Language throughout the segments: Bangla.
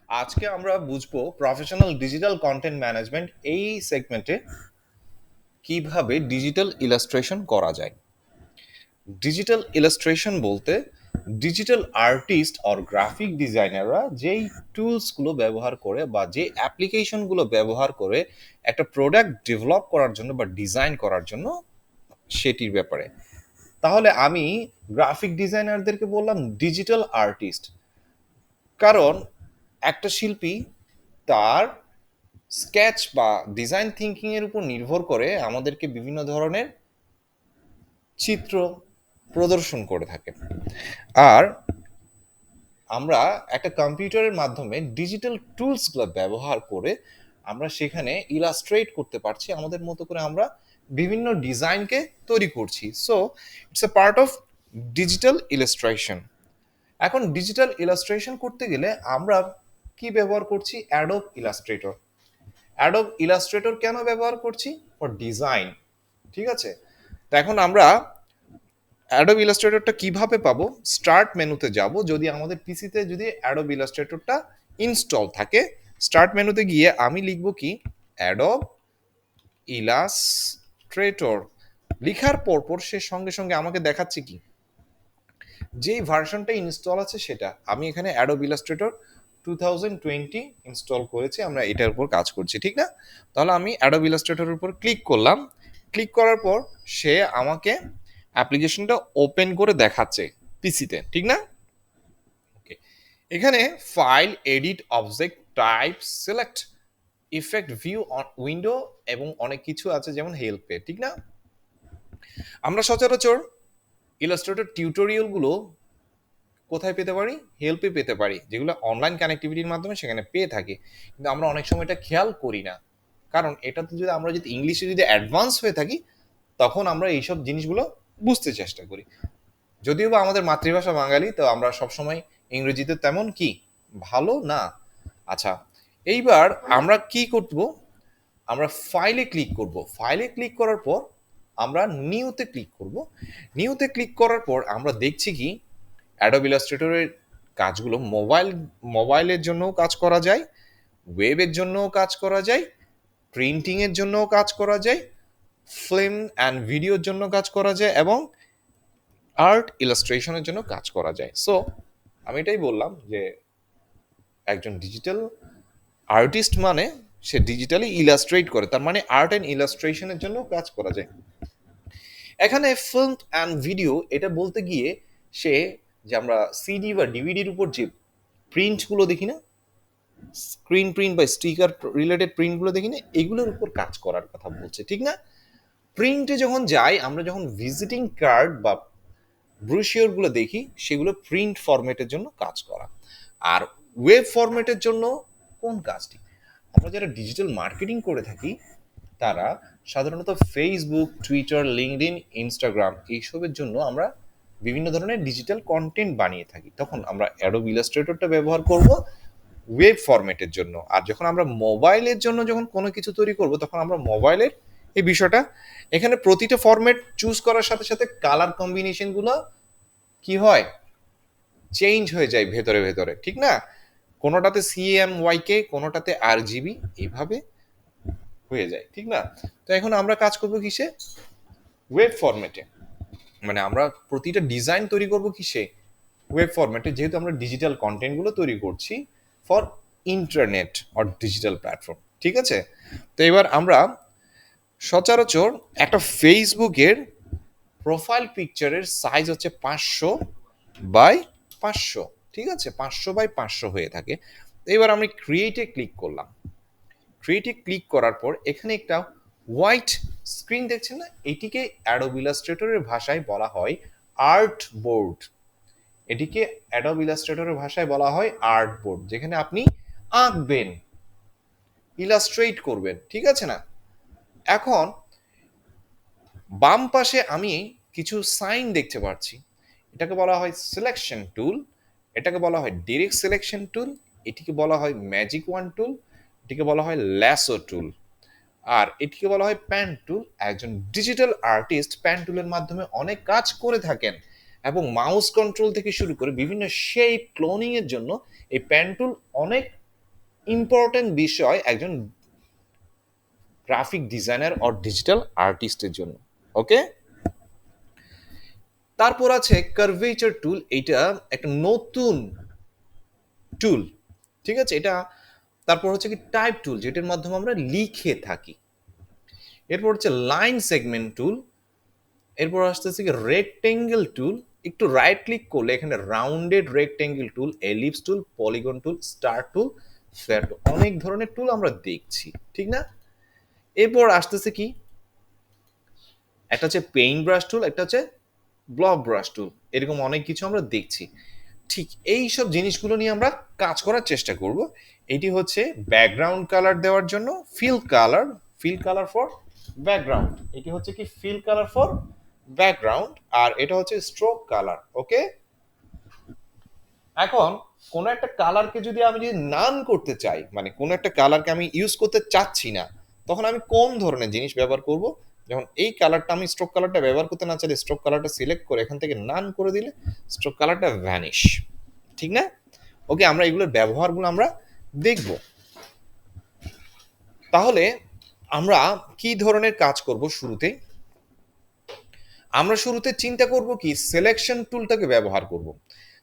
আজকে আমরা বুঝবো প্রফেশনাল ডিজিটাল কন্টেন্ট ম্যানেজমেন্ট এই সেগমেন্টে কিভাবে ডিজিটাল ইলাস্ট্রেশন করা যায়। ডিজিটাল ইলাস্ট্রেশন বলতে ডিজিটাল আর্টিস্ট আর গ্রাফিক ডিজাইনাররা যেই টুলসগুলো ব্যবহার করে বা যে অ্যাপ্লিকেশনগুলো ব্যবহার করে একটা প্রোডাক্ট ডেভেলপ করার জন্য বা ডিজাইন করার জন্য সেটির ব্যাপারে। তাহলে আমি গ্রাফিক ডিজাইনারদেরকে বললাম ডিজিটাল আর্টিস্ট, কারণ একটা শিল্পী তার স্কেচ বা ডিজাইন থিঙ্কিং এর উপর নির্ভর করে আমাদেরকে বিভিন্ন ধরনের চিত্র প্রদর্শন করে থাকে। আর আমরা একটা কম্পিউটারের মাধ্যমে ডিজিটাল টুলসগুলো ব্যবহার করে আমরা সেখানে ইলাস্ট্রেট করতে পারছি, আমাদের মতো করে আমরা বিভিন্ন ডিজাইনকে তৈরি করছি। So it's a part of digital illustration. এখন ডিজিটাল ইলাস্ট্রেশন করতে গেলে আমরা কি ব্যবহার করছি? Adobe Illustrator. অ্যাডোব ইলাস্ট্রেটর কেন ব্যবহার করছি? For design. ঠিক আছে, তো এখন আমরা অ্যাডোব ইলাস্ট্রেটরটা কিভাবে পাবো? স্টার্ট মেনুতে যাব, যদি আমাদের পিসিতে যদি অ্যাডোব ইলাস্ট্রেটরটা ইনস্টল থাকে, স্টার্ট মেনুতে গিয়ে আমি লিখব কি অ্যাডোব ইলাস্ট্রেটর। লিখার পর সে সঙ্গে সঙ্গে আমাকে দেখাচ্ছে কি যেই ভার্সনটা ইনস্টল আছে সেটা। আমি এখানে অ্যাডোব ইলাস্ট্রেটর 2020 ইনস্টল করেছি, আমরা এটার উপর কাজ করছি, ঠিক না? তাহলে আমি অ্যাডোব ইলাস্ট্রেটরের উপর ক্লিক করলাম। ক্লিক করার পর সে আমাকে অ্যাপ্লিকেশনটা ওপেন করে দেখাচ্ছে পিসিতে, ঠিক না? ওকে, এখানে file, edit, object type, select, effect, view window এবং অনেক কিছু আছে, যেমন হেল্পে, ঠিক না? আমরা সচরাচর ইলাস্ট্রেটর টিউটোরিয়ালগুলো কোথায় পেতে পারি? হেল্পে পেতে পারি, যেগুলো অনলাইন কানেক্টিভিটির মাধ্যমে সেখানে পেয়ে থাকি। কিন্তু আমরা অনেক সময় এটা খেয়াল করি না, কারণ এটাতে যদি আমরা যদি ইংলিশে যদি অ্যাডভান্স হয়ে থাকি তখন আমরা এইসব জিনিসগুলো বুঝতে চেষ্টা করি। যদিও বা আমাদের মাতৃভাষা বাঙালি, তো আমরা সবসময় ইংরেজিতে তেমন কি ভালো না। আচ্ছা, এইবার আমরা কি করব? আমরা ফাইলে ক্লিক করব। ফাইলে ক্লিক করার পর আমরা নিউতে ক্লিক করব। নিউতে ক্লিক করার পর আমরা দেখছি কি অ্যাডোব ইলাস্ট্রেটরের কাজগুলো মোবাইলের জন্যও কাজ করা যায়, ওয়েবের জন্যও কাজ করা যায়, প্রিন্টিংয়ের জন্যও কাজ করা যায়, ফিল্ম অ্যান্ড ভিডিওর জন্য কাজ করা যায় এবং আর্ট ইলাস্ট্রেশনের জন্য কাজ করা যায়। সো আমি এটাই বললাম যে একজন ডিজিটাল আর্টিস্ট মানে সে ডিজিটালি ইলাস্ট্রেট করে, তার মানে আর্ট অ্যান্ড ইলাস্ট্রেশনের জন্য কাজ করা যায়। এখানে ফিল্ম অ্যান্ড ভিডিও এটা বলতে গিয়ে সে, যে আমরা সিডি বা ডিভিডির উপর যে প্রিন্টগুলো দেখি না, স্ক্রিন প্রিন্ট বা স্টিকার রিলেটেড প্রিন্টগুলো দেখি না, এগুলোর উপর কাজ করার কথা বলছে, ঠিক না? প্রিন্টে যখন যাই, আমরা যখন ভিজিটিং কার্ড বা ব্রোশিওরগুলো দেখি, সেগুলো প্রিন্ট ফরম্যাটের জন্য কাজ করা। আর ওয়েব ফরম্যাটের জন্য কোন কাজটি? আমরা যারা ডিজিটাল মার্কেটিং করে থাকি তারা সাধারণত ফেসবুক, টুইটার, লিঙ্কডইন, ইনস্টাগ্রাম এইসবের জন্য আমরা বিভিন্ন ধরনের ডিজিটাল কন্টেন্ট বানিয়ে থাকি। তখন আমরা অ্যাডোব ইলাস্ট্রেটরটা ব্যবহার করব ওয়েব ফরম্যাটের জন্য। আর যখন আমরা মোবাইলের জন্য যখন কোনো কিছু তৈরি করব, তখন আমরা মোবাইলের এই বিষয়টা, এখানে প্রতিটা ফরম্যাট চুজ করার সাথে সাথে কালার কম্বিনেশনগুলো কি হয়, চেঞ্জ হয়ে যায় ভেতরে ভেতরে, ঠিক না? কোনোটাতে CMYK, কোনোটাতে RGB, এইভাবে হয়ে যায়, ঠিক না? তো এখন আমরা কাজ করব কিসে? ওয়েব ফরম্যাটে। মানে আমরা প্রতিটা ডিজাইন তৈরি করব কিসে? ওয়েব ফরম্যাটে, যেহেতু আমরা ডিজিটাল কন্টেন্টগুলো তৈরি করছি for internet or digital platform, ঠিক আছে? তো এবার আমরা সচরাচর একটা ফেসবুকের প্রোফাইল পিকচারের সাইজ হচ্ছে 500 বাই 500, ঠিক আছে? 500 বাই 500 হয়ে থাকে। এবার আমি ক্রিয়েটে ক্লিক করলাম। ক্রিয়েটে ক্লিক করার পর এখানে একটা হোয়াইট স্ক্রিন দেখছেন না, এটিকে অ্যাডোব ইলাস্ট্রেটরের ভাষায় বলা হয় আর্ট বোর্ড। এটিকে অ্যাডোব ইলাস্ট্রেটরের ভাষায় বলা হয় আর্ট বোর্ড, যেখানে আপনি আঁকবেন, ইলাস্ট্রেট করবেন, ঠিক আছে না? এখন বাম পাশে আমি কিছু সাইন দেখতে পাচ্ছি, এটাকে বলা হয় সিলেকশন টুল, এটাকে বলা হয় ডিরেক্ট সিলেকশন টুল, এটিকে বলা হয় ম্যাজিক ওয়ান টুল, এটিকে বলা হয় ল্যাসো টুল, আর এটিকে বলা হয় প্যান টুল। একজন ডিজিটাল আর্টিস্ট প্যান টুলের মাধ্যমে অনেক কাজ করে থাকেন এবং মাউস কন্ট্রোল থেকে শুরু করে বিভিন্ন শেপ ক্লোনিং এর জন্য এই প্যান টুল অনেক ইম্পর্টেন্ট বিষয় একজন গ্রাফিক ডিজাইনার অর ডিজিটাল আর্টিস্টের জন্য। ওকে, তারপর আছে কার্ভেচার টুল। এটা একটা নতুন টুল, ঠিক আছে। এটা তারপর হচ্ছে কি টাইপ টুল, যেটার মাধ্যমে আমরা লিখে থাকি। এরপর হচ্ছে লাইন সেগমেন্ট টুল। এরপর আসতেছে কি রেক্টেঙ্গেল টুল। একটু রাইট ক্লিক করলে এখানে রাউন্ডেড রেক্টেঙ্গেল টুল, এলিপস টুল, পলিগন টুল, স্টার টুল, ফেয়ার টুল, অনেক ধরনের টুল আমরা দেখছি, ঠিক না। এরপর আসতেছে কি একটা হচ্ছে পেইন্ট ব্রাশ টুল, একটা হচ্ছে ব্লক ব্রাশ টুল, এরকম অনেক কিছু আমরা দেখছি। ঠিক এই সব জিনিসগুলো নিয়ে আমরা কাজ করার চেষ্টা করব। এটি হচ্ছে ব্যাকগ্রাউন্ড কালার দেওয়ার জন্য ফিল কালার ফর ব্যাকগ্রাউন্ড। এটি হচ্ছে কি ফিল কালার ফর ব্যাকগ্রাউন্ড, আর এটা হচ্ছে স্ট্রোক কালার। ওকে, এখন কোন একটা কালারকে যদি নান করতে চাই, মানে কোন একটা কালারকে আমি ইউজ করতে চাচ্ছি না, তখন আমি কোন ধরনের জিনিস ব্যবহার করব? যেমন এই কালারটা আমি স্ট্রোক কালারটা ব্যবহার করতে না চাইলে স্ট্রোক কালারটা সিলেক্ট করে এখান থেকে নান করে দিলে স্ট্রোক কালারটা ভ্যানিশ, ঠিক না। ওকে, আমরা এগুলোর ব্যবহারগুলো আমরা দেখব। তাহলে আমরা কি ধরনের কাজ করব শুরুতে? আমরা শুরুতে চিন্তা করব কি সিলেকশন টুলটাকে ব্যবহার করব।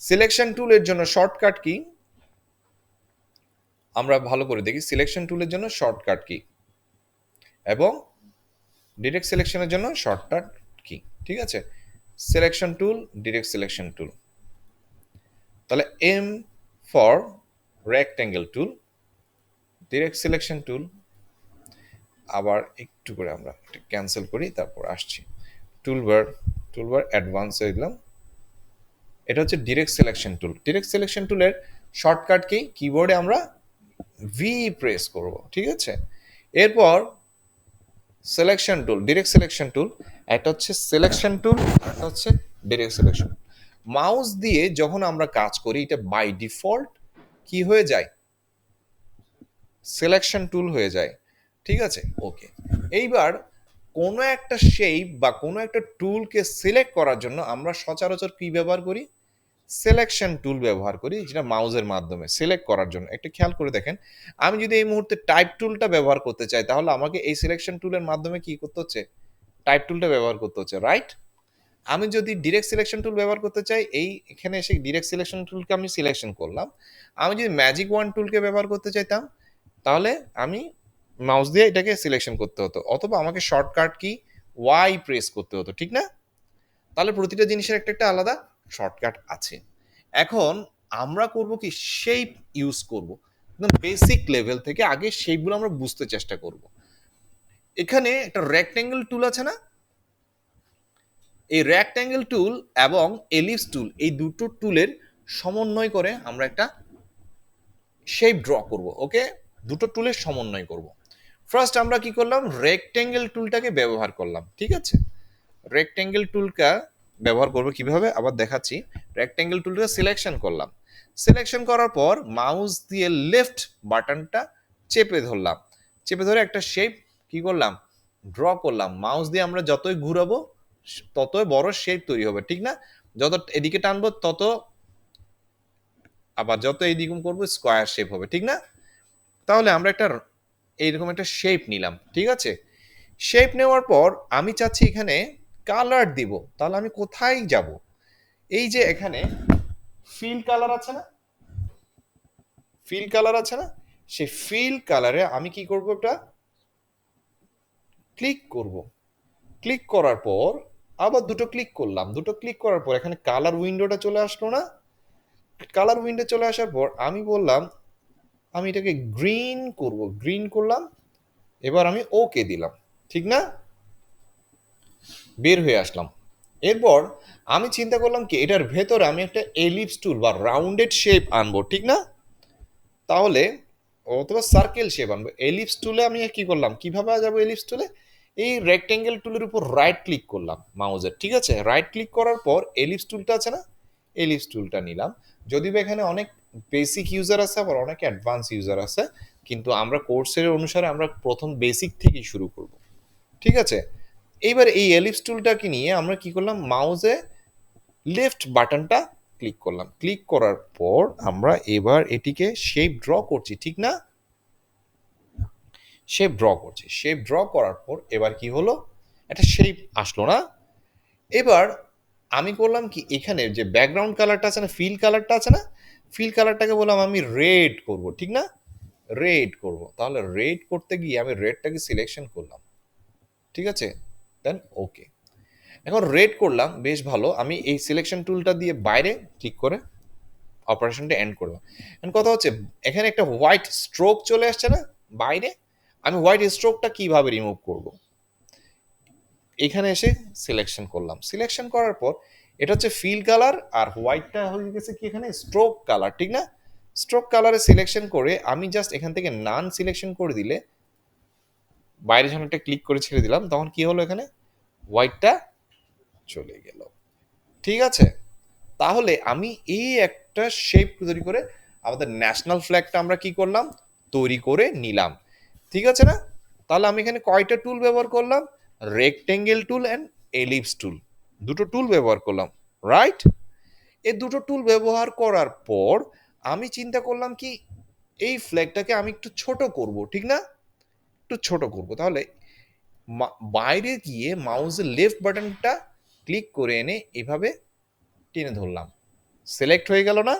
সিলেকশন টুলের জন্য শর্টকাট কি আমরা ভালো করে দেখি। সিলেকশন টুলের জন্য শর্টকাট কি এবং ডিরেক্ট সিলেকশনের জন্য শর্টকাট কি, ঠিক আছে। Selection tool, direct selection tool. তাহলে M for rectangle tool, direct selection tool. আবার একটু করে আমরা এটা ক্যান্সেল করি, তারপর আসছি টুলবার অ্যাডভান্সে দিলাম। এটা হচ্ছে direct selection tool. Direct selection টুলের শর্টকাট কি কিবোর্ডে আমরা ভি প্রেস করব, ঠিক আছে। এরপর সিলেকশন টুল, ডিরেক্ট সিলেকশন টুল, একটা হচ্ছে সিলেকশন টুল, একটা হচ্ছে ডিরেক্ট সিলেকশন। মাউস দিয়ে যখন আমরা কাজ করি এটা বাই ডিফল্ট কি হয়ে যায়? সিলেকশন টুল হয়ে যায়, ঠিক আছে। ওকে, এইবার কোনো একটা শেপ বা কোনো একটা টুলকে সিলেক্ট করার জন্য আমরা সচরাচর কি ব্যবহার করি? সিলেকশন টুল ব্যবহার করি, যেটা মাউসের মাধ্যমে সিলেক্ট করার জন্য। একটা খেয়াল করে দেখেন, আমি যদি এই মুহূর্তে টাইপ টুলটা ব্যবহার করতে চাই, তাহলে আমাকে এই সিলেকশন টুলের মাধ্যমে কি করতে হচ্ছে? টাইপ টুলটা ব্যবহার করতে হচ্ছে, রাইট। আমি যদি ডিরেক্ট সিলেকশন টুল ব্যবহার করতে চাই, এই এখানে এসে ডিরেক্ট সিলেকশন টুলকে আমি সিলেকশন করলাম। আমি যদি ম্যাজিক ওয়ান টুলকে ব্যবহার করতে চাইতাম, তাহলে আমি মাউস দিয়ে এটাকে সিলেকশন করতে হতো, অথবা আমাকে শর্টকাট কি ওয়াই প্রেস করতে হতো, ঠিক না। তাহলে প্রতিটা জিনিসের একটা একটা আলাদা শর্টকাট আছে। এখন আমরা করব কি শেপ ইউজ করব, একদম বেসিক লেভেল থেকে আগে শেপগুলো আমরা বুঝতে চেষ্টা করব। এখানে একটা রেক্টেঙ্গেল টুল আছে না, এই রেক্টেঙ্গেল টুল এবং এলিপস টুল, এই দুটো টুলের সমন্বয় করে আমরা একটা শেপ ড্র করব। ওকে, দুটো টুলের সমন্বয় করব। ফার্স্ট আমরা কি করলাম? রেক্টেঙ্গেল টুলটাকে ব্যবহার করলাম, ঠিক আছে। রেক্টেঙ্গেল টুলটা ব্যবহার করবো কিভাবে আবার দেখাচ্ছি। রেক্টেঙ্গেল টুলটা সিলেকশন করলাম, সিলেকশন করার পর মাউস দিয়ে লেফট বাটনটা চেপে ধরলাম, চেপে ধরে একটা শেপ কি করলাম? ড্র করলাম। মাউস দিয়ে আমরা যতই ঘুরাবো ততই বড় শেপ তৈরি হবে, ঠিক না। যত এদিকে টানবো তত, আবার যত এইদিকে করবো স্কোয়ার শেপ হবে, ঠিক না। তাহলে আমরা একটা এইরকম একটা শেপ নিলাম, ঠিক আছে। শেপ নেওয়ার পর আমি চাচ্ছি এখানে কালার দিব, তাহলে আমি কোথায় যাব? এই যে এখানে ফিল কালার আছে না, ফিল কালার আছে না, সেই ফিল কালারে আমি কি করব? এটা ক্লিক করব। ক্লিক করার পর আবার দুটো ক্লিক করলাম, দুটো ক্লিক করার পর এখানে কালার উইন্ডোটা চলে আসলো না। কালার উইন্ডো চলে আসার পর আমি বললাম আমি এটাকে গ্রিন করব, গ্রিন করলাম। এবার আমি ওকে দিলাম, ঠিক না। বের হয়ে আসলাম। এরপর আমি চিন্তা করলাম কি এটার ভেতরে আমি একটা এলিপস টুল বা রাউন্ডেড শেপ আনবো, ঠিক না। তাহলে অথবা সার্কেল শেপ আনবো। এলিপস টুলে আমি কি করলাম, কিভাবে যাবো এলিপস টুলে? এই রেক্টেঙ্গেল টুলের উপর রাইট ক্লিক করলাম মাউসের, ঠিক আছে। রাইট ক্লিক করার পর এলিপস টুলটা আছে না, এলিপস টুলটা নিলাম। যদিও এখানে অনেক বেসিক ইউজার আছে, আবার অনেক অ্যাডভান্স ইউজার আছে, কিন্তু আমরা কোর্সের অনুসারে আমরা প্রথম বেসিক থেকেই শুরু করব, ঠিক আছে। এইবার এই এলিপস টুলটাকে নিয়ে আমরা কি করলাম? মাউসে লেফট বাটনটা ক্লিক করলাম। ক্লিক করার পর আমরা এবার এটিকে শেপ ড্র করছি, ঠিক না। শেপ ড্র করছি, শেপ ড্র করার পর এবার কি হলো, একটা শেপ আসলো না। এবার আমি করলাম কি, এখানে যে ব্যাকগ্রাউন্ড কালারটা আছে না, ফিল কালারটা আছে না, ফিল কালারটাকে বললাম আমি রেড করব, ঠিক না, রেড করব। তাহলে রেড করতে গিয়ে আমি রেডটাকে সিলেকশন করলাম, ঠিক আছে, দেন ওকে। এখন রেড করলাম, বেশ ভালো। আমি এই সিলেকশন টুলটা দিয়ে বাইরে ক্লিক করে অপারেশনটা এন্ড করলাম। এখন কথা হচ্ছে, এখানে একটা হোয়াইট স্ট্রোক চলে আসছে না বাইরে, আমি হোয়াইট স্ট্রোকটা কিভাবে রিমুভ করব, এখানে এসে সিলেকশন করলাম। সিলেকশন করার পর এটা হচ্ছে ফিল কালার, আর হোয়াইটটা হয়ে গেছে কি এখানে স্ট্রোক কালার, ঠিক না। স্ট্রোক কালারে সিলেকশন করে আমি জাস্ট এখান থেকে নান সিলেকশন করে দিলে, বাইরে যখন একটা ক্লিক করে ছেড়ে দিলাম, তখন কি হলো, এখানে হোয়াইটটা চলে গেল, ঠিক আছে। তাহলে আমি এই একটা শেপ তৈরি করে আমাদের ন্যাশনাল ফ্ল্যাগটা আমরা কি করলাম, তৈরি করে নিলাম, ঠিক আছে না। তাহলে আমি এখানে কয়টা টুল ব্যবহার করলাম, রেক্টেঙ্গেল টুল অ্যান্ড এলিপস টুল, দুটো টুল ব্যবহার করলাম, রাইট। এই দুটো টুল ব্যবহার করার পর আমি চিন্তা করলাম কি, এই ফ্ল্যাগটাকে আমি একটু ছোট করব, ঠিক না, একটু ছোট করব। তাহলে বাইরে গিয়ে মাউসের লেফট বাটনটা ক্লিক করে এনে এভাবে টেনে ধরলাম, সিলেক্ট হয়ে গেল না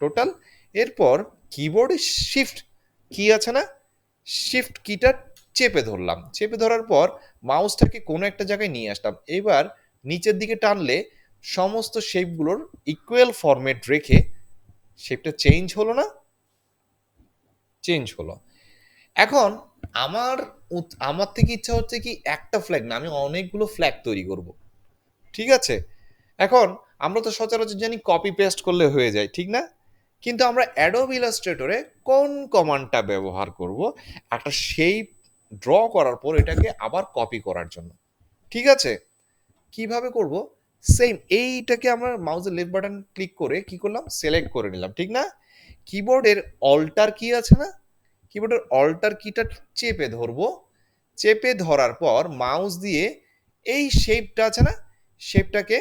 টোটাল। এরপর কিবোর্ডে শিফট কি আছে না, শিফট কিটা চেপে ধরলাম, চেপে ধরার পর মাউসটাকে কোনো একটা জায়গায় নিয়ে আসলাম। এবার নিচের দিকে টানলে সমস্ত শেপগুলোর ইকুয়াল ফরম্যাট রেখে শেপটা চেঞ্জ হলো না, চেঞ্জ হলো। এখন আমার আমার থেকে ইচ্ছা হচ্ছে কি, একটা ফ্ল্যাগ না, আমি অনেকগুলো ফ্ল্যাগ তৈরি করব, ঠিক আছে। এখন আমরা তো সচরাচর জানি কপি পেস্ট করলে হয়ে যায়, ঠিক না, কিন্তু আমরা অ্যাডোব ইলাস্ট্রেটরে কোন কমান্ডটা ব্যবহার করব, একটা শেপ ড্র করার পর এটাকে আবার কপি করার জন্য, ঠিক আছে। কিভাবে করব, সেম এইটাকে আমরা মাউসের লেফট বাটন ক্লিক করে কি করলাম, সিলেক্ট করে নিলাম, ঠিক না। কিবোর্ডের অল্টার কি আছে না, কিবোর্ডের অল্টার কিটা চেপে ধরবো, চেপে ধরার পর মাউস দিয়ে এই শেপটা আছে না, শেপটাকে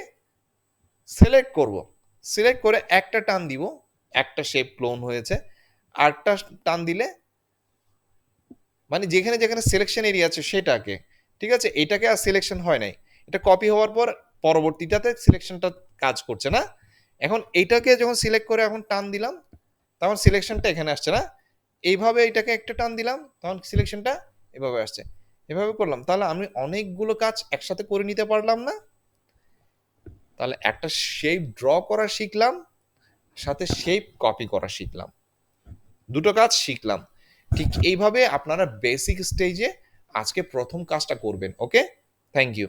সিলেক্ট করব, সিলেক্ট করে একটা টান দিব, একটা শেপ ক্লোন হয়েছে। আরেকটা টান দিলে, মানে যেখানে যেখানে সিলেকশন এরিয়া আছে সেটাকে, ঠিক আছে, এটাকে আর সিলেকশন হয় নাই, এটা কপি হওয়ার পর পরবর্তীটাতে সিলেকশনটা কাজ করছে না। এখন এইটাকে যখন সিলেক্ট করে এখন টান দিলাম, তখন সিলেকশনটা এখানে আসছে না। এইভাবে এটাকে একটা টান দিলাম, তখন সিলেকশনটা এভাবে আসছে। এভাবে করলাম, তাহলে আমি অনেকগুলো কাজ একসাথে করে নিতে পারলাম না। তাহলে একটা শেপ ড্র করা শিখলাম, সাথে শেপ কপি করা শিখলাম, দুটো কাজ শিখলাম। ঠিক এইভাবে আপনারা বেসিক স্টেজে আজকে প্রথম কাজটা করবেন। ওকে, থ্যাংক ইউ।